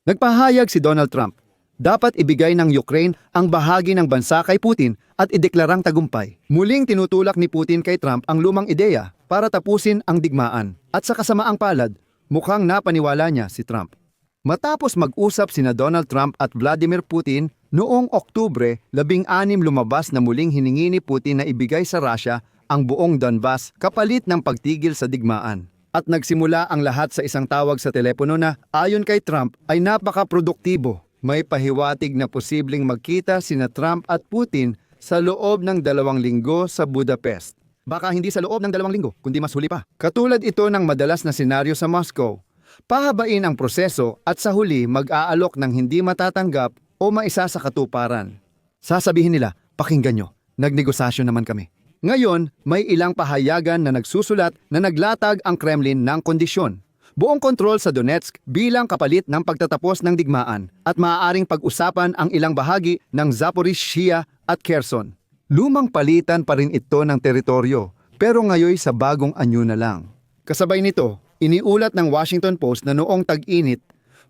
Nagpahayag si Donald Trump, dapat ibigay ng Ukraine ang bahagi ng bansa kay Putin at ideklarang tagumpay. Muling tinutulak ni Putin kay Trump ang lumang ideya para tapusin ang digmaan. At sa kasamaang palad, mukhang napaniwala niya si Trump. Matapos mag-usap sina Donald Trump at Vladimir Putin noong Oktubre, 16 lumabas na muling hiningi ni Putin na ibigay sa Russia ang buong Donbas kapalit ng pagtigil sa digmaan. At nagsimula ang lahat sa isang tawag sa telepono na ayon kay Trump ay napaka-produktibo. May pahiwatig na posibleng magkita sina Trump at Putin sa loob ng 2 linggo sa Budapest. Baka hindi sa loob ng 2 linggo, kundi mas huli pa. Katulad ito ng madalas na senaryo sa Moscow. Pahabain ang proseso at sa huli mag-aalok ng hindi matatanggap o maisa sa katuparan. Sasabihin nila, pakinggan nyo, nagnegosasyon naman kami. Ngayon, may ilang pahayagan na nagsusulat na naglatag ang Kremlin ng kondisyon. Buong kontrol sa Donetsk bilang kapalit ng pagtatapos ng digmaan at maaaring pag-usapan ang ilang bahagi ng Zaporizhzhia at Kherson. Lumang palitan pa rin ito ng teritoryo, pero ngayon sa bagong anyo na lang. Kasabay nito, iniulat ng Washington Post na noong tag-init,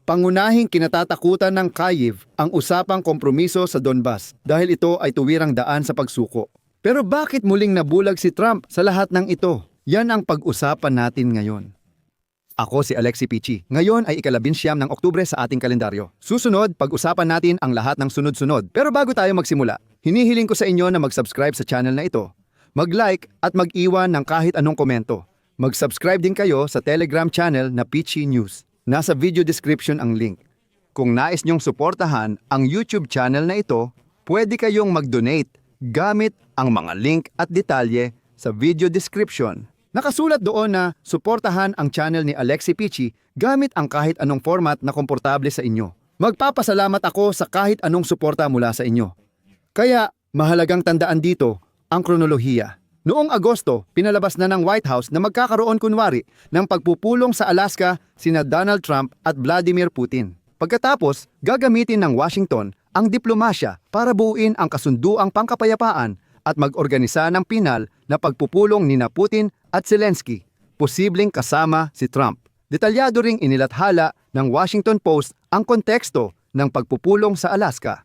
pangunahing kinatatakutan ng Kyiv ang usapang kompromiso sa Donbas dahil ito ay tuwirang daan sa pagsuko. Pero bakit muling nabulag si Trump sa lahat ng ito? Yan ang pag-usapan natin ngayon. Ako si Alexi Pichi. Ngayon ay ika-19 ng Oktubre sa ating kalendaryo. Susunod, pag-usapan natin ang lahat ng sunod-sunod. Pero bago tayo magsimula, hinihiling ko sa inyo na mag-subscribe sa channel na ito. Mag-like at mag-iwan ng kahit anong komento. Mag-subscribe din kayo sa Telegram channel na Pichi News. Nasa video description ang link. Kung nais nyong suportahan ang YouTube channel na ito, pwede kayong mag-donate gamit ang mga link at detalye sa video description. Nakasulat doon na suportahan ang channel ni Alexi Pichi gamit ang kahit anong format na komportable sa inyo. Magpapasalamat ako sa kahit anong suporta mula sa inyo. Kaya mahalagang tandaan dito ang kronolohiya. Noong Agosto, pinalabas na ng White House na magkakaroon kunwari ng pagpupulong sa Alaska sina Donald Trump at Vladimir Putin. Pagkatapos, gagamitin ng Washington ang diplomasya para buuin ang kasunduang pangkapayapaan at mag-organisa ng pinal na pagpupulong nina Putin at Zelensky, posibleng kasama si Trump. Detalyado ring inilathala ng Washington Post ang konteksto ng pagpupulong sa Alaska.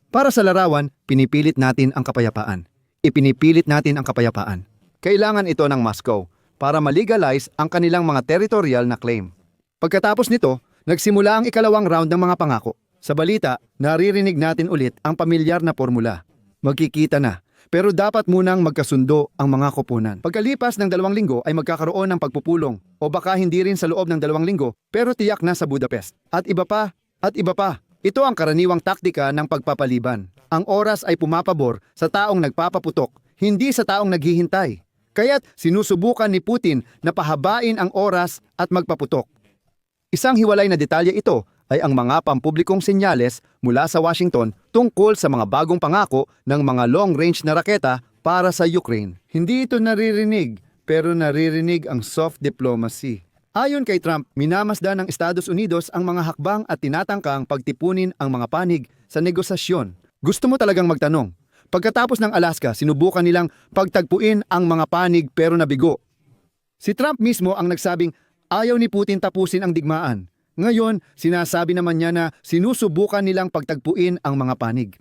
Para sa larawan, pinipilit natin ang kapayapaan. Ipinipilit natin ang kapayapaan. Kailangan ito ng Moscow para malegalize ang kanilang mga territorial na claim. Pagkatapos nito, nagsimula ang ikalawang round ng mga pangako. Sa balita, naririnig natin ulit ang pamilyar na formula. Magkikita na, pero dapat munang magkasundo ang mga koponan. Pagkalipas ng 2 linggo ay magkakaroon ng pagpupulong o baka hindi rin sa loob ng 2 linggo pero tiyak na sa Budapest. At iba pa, at iba pa. Ito ang karaniwang taktika ng pagpapaliban. Ang oras ay pumapabor sa taong nagpapaputok, hindi sa taong naghihintay. Kaya't sinusubukan ni Putin na pahabain ang oras at magpaputok. Isang hiwalay na detalye ito ay ang mga pampublikong senyales mula sa Washington tungkol sa mga bagong pangako ng mga long-range na raketa para sa Ukraine. Hindi ito naririnig, pero naririnig ang soft diplomacy. Ayon kay Trump, minamasdan ng Estados Unidos ang mga hakbang at tinatangkang pagtipunin ang mga panig sa negosasyon. Gusto mo talagang magtanong? Pagkatapos ng Alaska, sinubukan nilang pagtagpuin ang mga panig pero nabigo. Si Trump mismo ang nagsabing ayaw ni Putin tapusin ang digmaan. Ngayon, sinasabi naman niya na sinusubukan nilang pagtagpuin ang mga panig.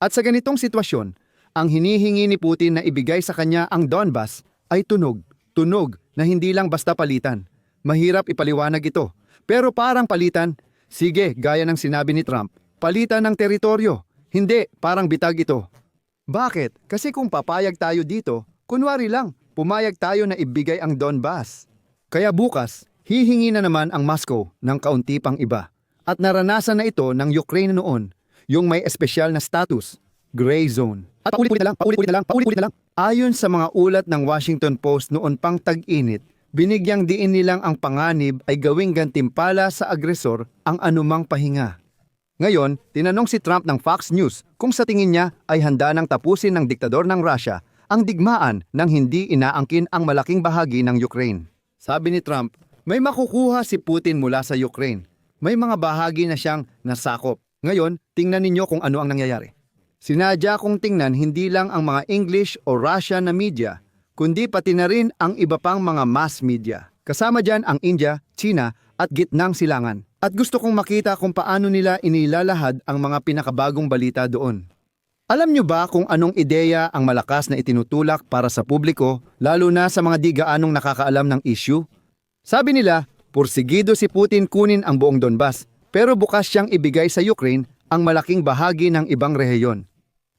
At sa ganitong sitwasyon, ang hinihingi ni Putin na ibigay sa kanya ang Donbas ay tunog. Tunog na hindi lang basta palitan. Mahirap ipaliwanag ito. Pero parang palitan, sige, gaya ng sinabi ni Trump, palitan ng teritoryo. Hindi, parang bitag ito. Bakit? Kasi kung papayag tayo dito, kunwari lang, pumayag tayo na ibigay ang Donbas. Kaya bukas, hihingi na naman ang Moscow ng kaunti pang iba. At naranasan na ito ng Ukraine noon, yung may espesyal na status, gray zone. At paulit-ulit na lang. Ayon sa mga ulat ng Washington Post noon pang tag-init, binigyang diin nilang ang panganib ay gawing gantimpala sa agresor ang anumang pahinga. Ngayon, tinanong si Trump ng Fox News kung sa tingin niya ay handa nang tapusin ng diktador ng Russia ang digmaan nang hindi inaangkin ang malaking bahagi ng Ukraine. Sabi ni Trump, may makukuha si Putin mula sa Ukraine. May mga bahagi na siyang nasakop. Ngayon, tingnan ninyo kung ano ang nangyayari. Sinadya kong tingnan hindi lang ang mga English o Russian na media, kundi pati na rin ang iba pang mga mass media. Kasama dyan ang India, China at Gitnang Silangan. At gusto kong makita kung paano nila inilalahad ang mga pinakabagong balita doon. Alam nyo ba kung anong ideya ang malakas na itinutulak para sa publiko, lalo na sa mga di gaanong nakakaalam ng issue? Sabi nila, pursigido si Putin kunin ang buong Donbas, pero bukas siyang ibigay sa Ukraine ang malaking bahagi ng ibang rehiyon.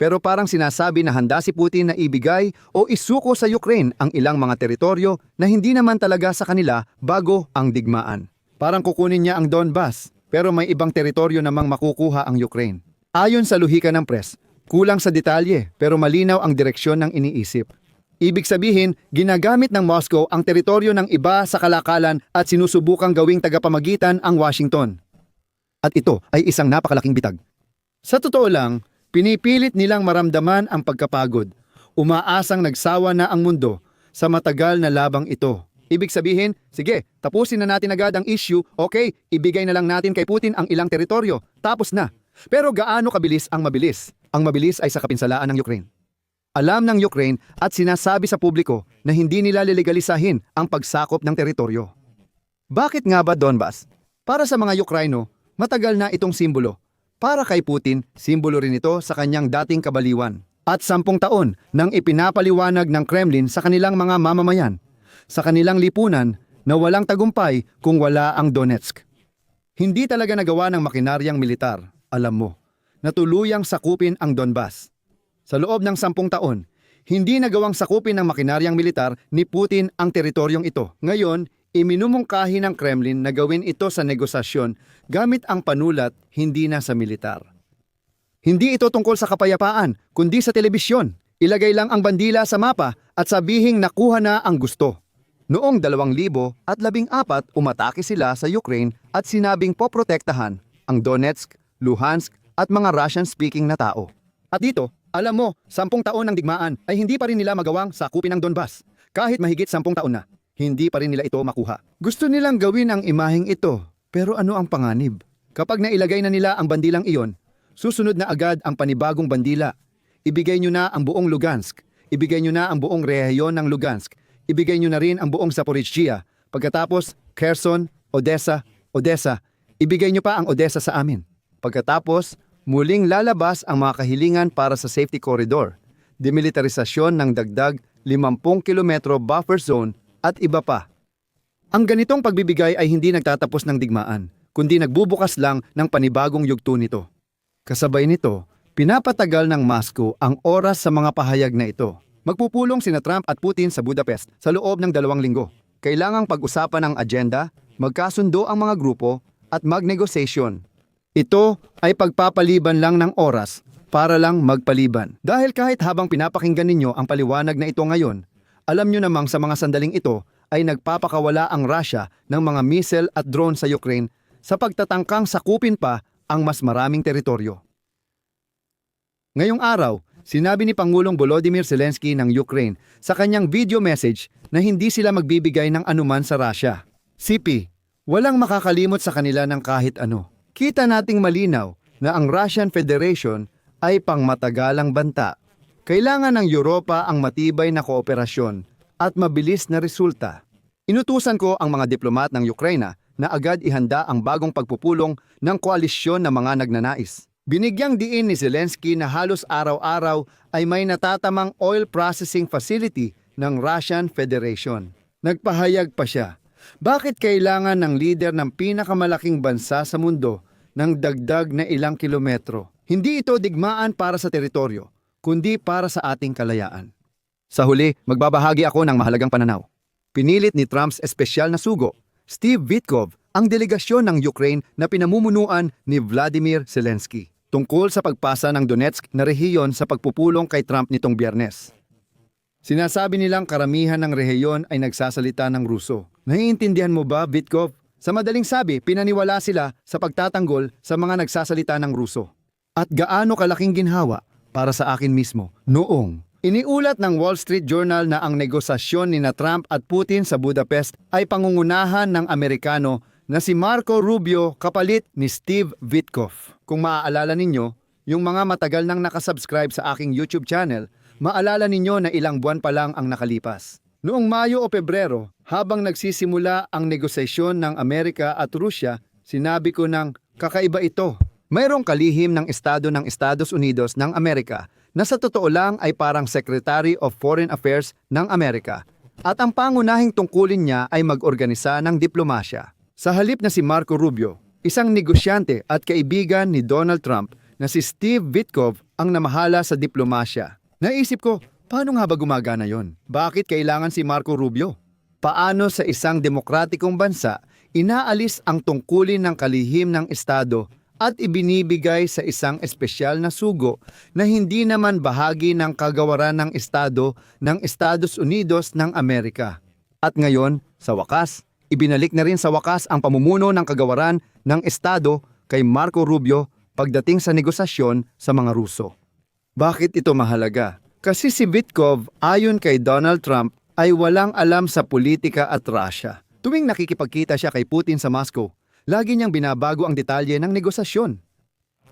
Pero parang sinasabi na handa si Putin na ibigay o isuko sa Ukraine ang ilang mga teritoryo na hindi naman talaga sa kanila bago ang digmaan. Parang kukunin niya ang Donbas, pero may ibang teritoryo namang makukuha ang Ukraine. Ayon sa luhika ng press, kulang sa detalye pero malinaw ang direksyon ng iniisip. Ibig sabihin, ginagamit ng Moscow ang teritoryo ng iba sa kalakalan at sinusubukang gawing tagapamagitan ang Washington. At ito ay isang napakalaking bitag. Sa totoo lang, pinipilit nilang maramdaman ang pagkapagod. Umaasang nagsawa na ang mundo sa matagal na labang ito. Ibig sabihin, sige, tapusin na natin agad ang issue, okay, ibigay na lang natin kay Putin ang ilang teritoryo, tapos na. Pero gaano kabilis ang mabilis? Ang mabilis ay sa kapinsalaan ng Ukraine. Alam ng Ukraine at sinasabi sa publiko na hindi nila lilegalisahin ang pagsakop ng teritoryo. Bakit nga ba Donbas? Para sa mga Ukraino, matagal na itong simbolo. Para kay Putin, simbolo rin ito sa kanyang dating kabaliwan. At 10 taon nang ipinapaliwanag ng Kremlin sa kanilang mga mamamayan, sa kanilang lipunan na walang tagumpay kung wala ang Donetsk. Hindi talaga nagawa ng makinaryang militar, alam mo, na tuluyang sakupin ang Donbas. Sa loob ng 10 taon, hindi nagawang sakupin ng makinaryang militar ni Putin ang teritoryong ito. Ngayon, iminumungkahi ng Kremlin na gawin ito sa negosasyon gamit ang panulat, hindi na sa militar. Hindi ito tungkol sa kapayapaan, kundi sa telebisyon. Ilagay lang ang bandila sa mapa at sabihing nakuha na ang gusto. Noong 2014, umatake sila sa Ukraine at sinabing poprotektahan ang Donetsk, Luhansk at mga Russian-speaking na tao. At dito, alam mo, 10 taon ng digmaan ay hindi pa rin nila magawang sakupin ang Donbas. Kahit mahigit 10 taon na, hindi pa rin nila ito makuha. Gusto nilang gawin ang imaheng ito, pero ano ang panganib? Kapag nailagay na nila ang bandilang iyon, susunod na agad ang panibagong bandila. Ibigay nyo na ang buong Lugansk, ibigay nyo na ang buong rehiyon ng Lugansk, ibigay nyo na rin ang buong Zaporizhzhia, pagkatapos Kherson, Odessa, ibigay nyo pa ang Odessa sa amin. Pagkatapos, muling lalabas ang mga kahilingan para sa safety corridor, demilitarisasyon ng dagdag 50 kilometro buffer zone at iba pa. Ang ganitong pagbibigay ay hindi nagtatapos ng digmaan, kundi nagbubukas lang ng panibagong yugto nito. Kasabay nito, pinapatagal ng Moscow ang oras sa mga pahayag na ito. Magpupulong sina Trump at Putin sa Budapest sa loob ng 2 linggo. Kailangang pag-usapan ang agenda, magkasundo ang mga grupo at magnegosasyon. Ito ay pagpapaliban lang ng oras para lang magpaliban. Dahil kahit habang pinapakinggan ninyo ang paliwanag na ito ngayon, alam nyo namang sa mga sandaling ito ay nagpapakawala ang Russia ng mga missile at drone sa Ukraine sa pagtatangkang sakupin pa ang mas maraming teritoryo. Ngayong araw, sinabi ni Pangulong Volodymyr Zelensky ng Ukraine sa kanyang video message na hindi sila magbibigay ng anuman sa Russia. CP, walang makakalimot sa kanila ng kahit ano. Kita nating malinaw na ang Russian Federation ay pangmatagalang banta. Kailangan ng Europa ang matibay na kooperasyon at mabilis na resulta. Inutusan ko ang mga diplomat ng Ukraine na agad ihanda ang bagong pagpupulong ng koalisyon ng mga nagnanais. Binigyang diin ni Zelensky na halos araw-araw ay may natatamang oil processing facility ng Russian Federation. Nagpahayag pa siya, bakit kailangan ng lider ng pinakamalaking bansa sa mundo ng dagdag na ilang kilometro? Hindi ito digmaan para sa teritoryo, kundi para sa ating kalayaan. Sa huli, magbabahagi ako ng mahalagang pananaw. Pinilit ni Trump's espesyal na sugo, Steve Witkoff, ang delegasyon ng Ukraine na pinamumunuan ni Vladimir Zelensky tungkol sa pagpasa ng Donetsk na rehiyon sa pagpupulong kay Trump nitong Biyernes. Sinasabi nilang karamihan ng rehiyon ay nagsasalita ng Ruso. Naiintindihan mo ba, Witkoff? Sa madaling sabi, pinaniwala sila sa pagtatanggol sa mga nagsasalita ng Ruso. At gaano kalaking ginhawa para sa akin mismo noong iniulat ng Wall Street Journal na ang negosasyon ni Trump at Putin sa Budapest ay pangungunahan ng Amerikano na si Marco Rubio kapalit ni Steve Witkoff. Kung maaalala ninyo, yung mga matagal nang nakasubscribe sa aking YouTube channel, maalala ninyo na ilang buwan pa lang ang nakalipas. Noong Mayo o Pebrero, habang nagsisimula ang negosasyon ng Amerika at Rusya, Sinabi ko ng kakaiba ito. Mayroong kalihim ng Estado ng Estados Unidos ng Amerika na sa totoo lang ay parang Secretary of Foreign Affairs ng Amerika. At ang pangunahing tungkulin niya ay mag-organisa ng diplomasya. Sa halip na si Marco Rubio, isang negosyante at kaibigan ni Donald Trump na si Steve Witkoff ang namahala sa diplomasya. Naisip ko, paano nga ba gumagana yon? Bakit kailangan si Marco Rubio? Paano sa isang demokratikong bansa inaalis ang tungkulin ng kalihim ng Estado at ibinibigay sa isang espesyal na sugo na hindi naman bahagi ng kagawaran ng Estado ng Estados Unidos ng Amerika? At ngayon, sa wakas, ibinalik na rin sa wakas ang pamumuno ng kagawaran ng Estado kay Marco Rubio pagdating sa negosasyon sa mga Ruso. Bakit ito mahalaga? Kasi si Witkoff, ayon kay Donald Trump, ay walang alam sa politika at Russia. Tuwing nakikipagkita siya kay Putin sa Moscow, lagi niyang binabago ang detalye ng negosasyon.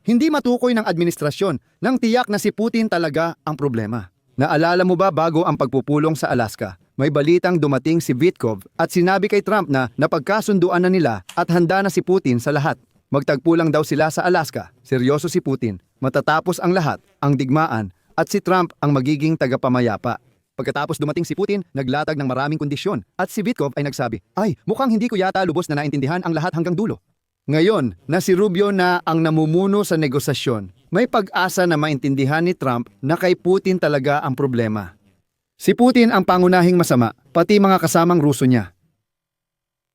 Hindi matukoy ng administrasyon nang tiyak na si Putin talaga ang problema. Naalala mo ba bago ang pagpupulong sa Alaska? May balitang dumating si Witkoff at sinabi kay Trump na napagkasunduan na nila at handa na si Putin sa lahat. Magtagpo lang daw sila sa Alaska. Seryoso si Putin. Matatapos ang lahat, ang digmaan, at si Trump ang magiging tagapamayapa. Pagkatapos dumating si Putin, naglatag ng maraming kondisyon at si Witkoff ay nagsabi, "Ay, mukhang hindi ko yata lubos na naintindihan ang lahat hanggang dulo." Ngayon, na si Rubio na ang namumuno sa negosasyon, may pag-asa na maintindihan ni Trump na kay Putin talaga ang problema. Si Putin ang pangunahing masama, pati mga kasamang Ruso niya.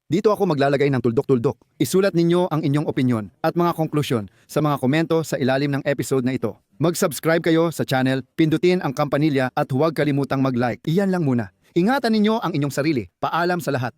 Dito ako maglalagay ng tuldok-tuldok. Isulat ninyo ang inyong opinyon at mga konklusyon sa mga komento sa ilalim ng episode na ito. Mag-subscribe kayo sa channel, pindutin ang kampanilya at huwag kalimutang mag-like. Iyan lang muna. Ingatan ninyo ang inyong sarili. Paalam sa lahat.